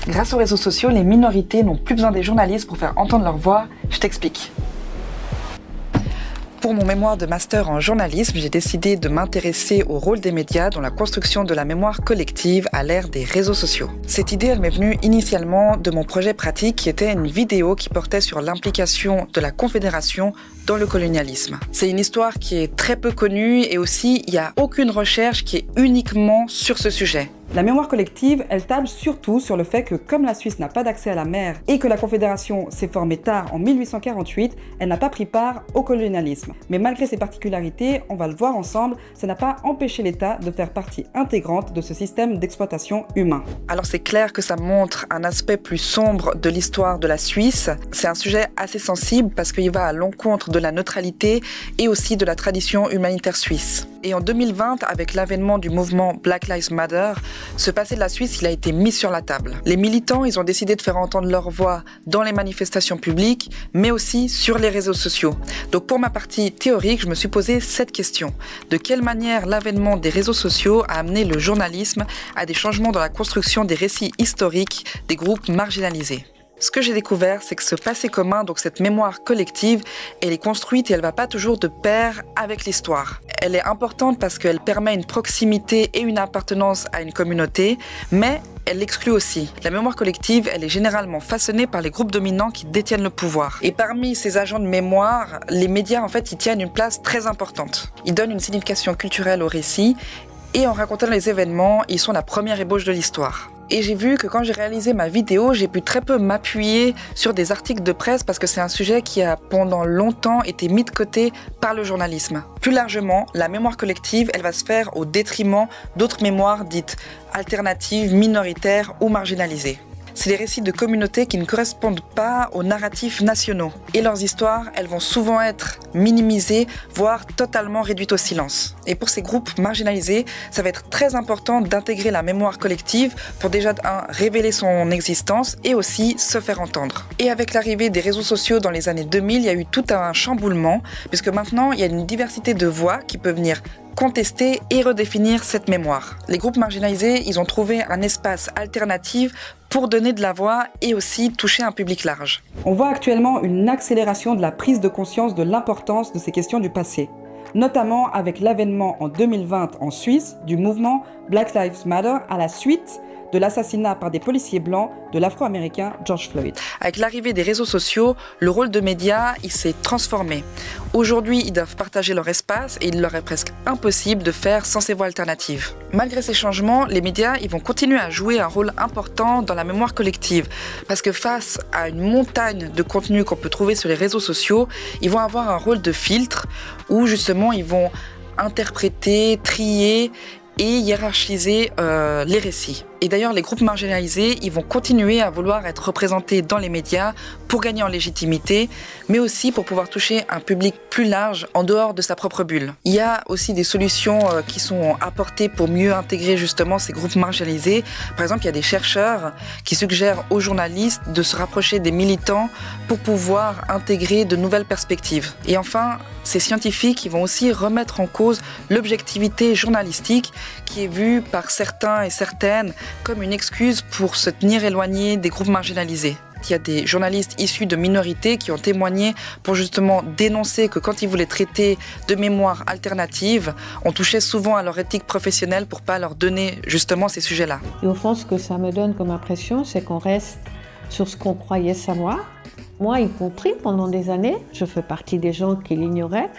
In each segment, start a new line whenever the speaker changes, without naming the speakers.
Grâce aux réseaux sociaux, les minorités n'ont plus besoin des journalistes pour faire entendre leur voix. Je t'explique. Pour mon mémoire de master en journalisme, j'ai décidé de m'intéresser au rôle des médias dans la construction de la mémoire collective à l'ère des réseaux sociaux. Cette idée, elle m'est venue initialement de mon projet pratique qui était une vidéo qui portait sur l'implication de la Confédération dans le colonialisme. C'est une histoire qui est très peu connue et aussi il n'y a aucune recherche qui est uniquement sur ce sujet.
La mémoire collective, elle table surtout sur le fait que comme la Suisse n'a pas d'accès à la mer et que la Confédération s'est formée tard en 1848, elle n'a pas pris part au colonialisme. Mais malgré ces particularités, on va le voir ensemble, ça n'a pas empêché l'État de faire partie intégrante de ce système d'exploitation humain.
Alors c'est clair que ça montre un aspect plus sombre de l'histoire de la Suisse. C'est un sujet assez sensible parce qu'il va à l'encontre de la neutralité et aussi de la tradition humanitaire suisse. Et en 2020, avec l'avènement du mouvement Black Lives Matter, ce passé de la Suisse, il a été mis sur la table. Les militants, ils ont décidé de faire entendre leur voix dans les manifestations publiques, mais aussi sur les réseaux sociaux. Donc pour ma partie théorique, je me suis posé cette question. De quelle manière l'avènement des réseaux sociaux a amené le journalisme à des changements dans la construction des récits historiques des groupes marginalisés ? Ce que j'ai découvert, c'est que ce passé commun, donc cette mémoire collective, elle est construite et elle ne va pas toujours de pair avec l'histoire. Elle est importante parce qu'elle permet une proximité et une appartenance à une communauté, mais elle l'exclut aussi. La mémoire collective, elle est généralement façonnée par les groupes dominants qui détiennent le pouvoir. Et parmi ces agents de mémoire, les médias, en fait, ils tiennent une place très importante. Ils donnent une signification culturelle au récit et en racontant les événements, ils sont la première ébauche de l'histoire. Et j'ai vu que quand j'ai réalisé ma vidéo, j'ai pu très peu m'appuyer sur des articles de presse parce que c'est un sujet qui a pendant longtemps été mis de côté par le journalisme. Plus largement, la mémoire collective, elle va se faire au détriment d'autres mémoires dites alternatives, minoritaires ou marginalisées. C'est des récits de communautés qui ne correspondent pas aux narratifs nationaux. Et leurs histoires, elles vont souvent être minimisées, voire totalement réduites au silence. Et pour ces groupes marginalisés, ça va être très important d'intégrer la mémoire collective pour déjà révéler son existence et aussi se faire entendre. Et avec l'arrivée des réseaux sociaux dans les années 2000, il y a eu tout un chamboulement, puisque maintenant, il y a une diversité de voix qui peut venir contester et redéfinir cette mémoire. Les groupes marginalisés, ils ont trouvé un espace alternatif pour donner de la voix et aussi toucher un public large.
On voit actuellement une accélération de la prise de conscience de l'importance de ces questions du passé, notamment avec l'avènement en 2020 en Suisse du mouvement Black Lives Matter à la suite de l'assassinat par des policiers blancs de l'Afro-Américain George Floyd.
Avec l'arrivée des réseaux sociaux, le rôle de médias, il s'est transformé. Aujourd'hui, ils doivent partager leur espace et il leur est presque impossible de faire sans ces voix alternatives. Malgré ces changements, les médias, ils vont continuer à jouer un rôle important dans la mémoire collective. Parce que face à une montagne de contenu qu'on peut trouver sur les réseaux sociaux, ils vont avoir un rôle de filtre où justement ils vont interpréter, trier et hiérarchiser les récits. Et d'ailleurs, les groupes marginalisés, ils vont continuer à vouloir être représentés dans les médias pour gagner en légitimité, mais aussi pour pouvoir toucher un public plus large en dehors de sa propre bulle. Il y a aussi des solutions qui sont apportées pour mieux intégrer justement ces groupes marginalisés. Par exemple, il y a des chercheurs qui suggèrent aux journalistes de se rapprocher des militants pour pouvoir intégrer de nouvelles perspectives. Et enfin, ces scientifiques ils vont aussi remettre en cause l'objectivité journalistique qui est vue par certains et certaines comme une excuse pour se tenir éloigné des groupes marginalisés. Il y a des journalistes issus de minorités qui ont témoigné pour justement dénoncer que quand ils voulaient traiter de mémoire alternative, on touchait souvent à leur éthique professionnelle pour pas leur donner justement ces sujets-là.
Et au fond, ce que ça me donne comme impression, c'est qu'on reste sur ce qu'on croyait savoir. Moi, y compris, pendant des années, je fais partie des gens qui l'ignoraient,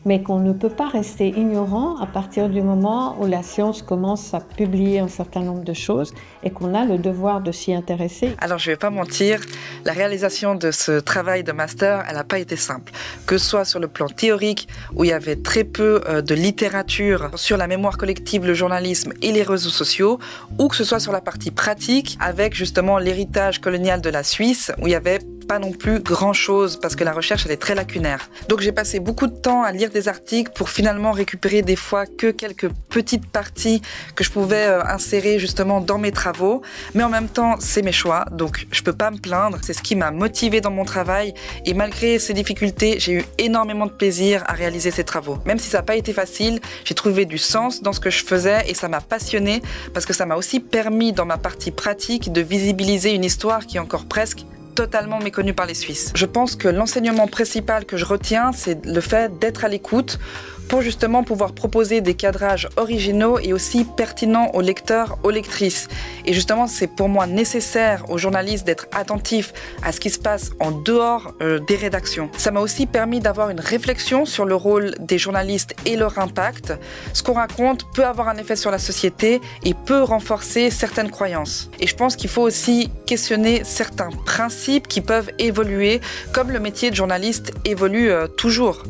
mais qu'on ne peut pas rester ignorant à partir du moment où la science commence à publier un certain nombre de choses et qu'on a le devoir de s'y intéresser.
Alors je vais pas mentir, la réalisation de ce travail de master, elle n'a pas été simple. Que ce soit sur le plan théorique, où il y avait très peu de littérature sur la mémoire collective, le journalisme et les réseaux sociaux, ou que ce soit sur la partie pratique, avec justement l'héritage colonial de la Suisse, où il y avait pas non plus grand-chose parce que la recherche elle est très lacunaire. Donc j'ai passé beaucoup de temps à lire des articles pour finalement récupérer des fois que quelques petites parties que je pouvais insérer justement dans mes travaux. Mais en même temps, c'est mes choix, donc je peux pas me plaindre. C'est ce qui m'a motivée dans mon travail et malgré ces difficultés, j'ai eu énormément de plaisir à réaliser ces travaux. Même si ça n'a pas été facile, j'ai trouvé du sens dans ce que je faisais et ça m'a passionnée parce que ça m'a aussi permis dans ma partie pratique de visibiliser une histoire qui est encore presque totalement méconnue par les Suisses. Je pense que l'enseignement principal que je retiens, c'est le fait d'être à l'écoute pour justement pouvoir proposer des cadrages originaux et aussi pertinents aux lecteurs, aux lectrices. Et justement, c'est pour moi nécessaire aux journalistes d'être attentifs à ce qui se passe en dehors des rédactions. Ça m'a aussi permis d'avoir une réflexion sur le rôle des journalistes et leur impact. Ce qu'on raconte peut avoir un effet sur la société et peut renforcer certaines croyances. Et je pense qu'il faut aussi questionner certains principes qui peuvent évoluer, comme le métier de journaliste évolue toujours.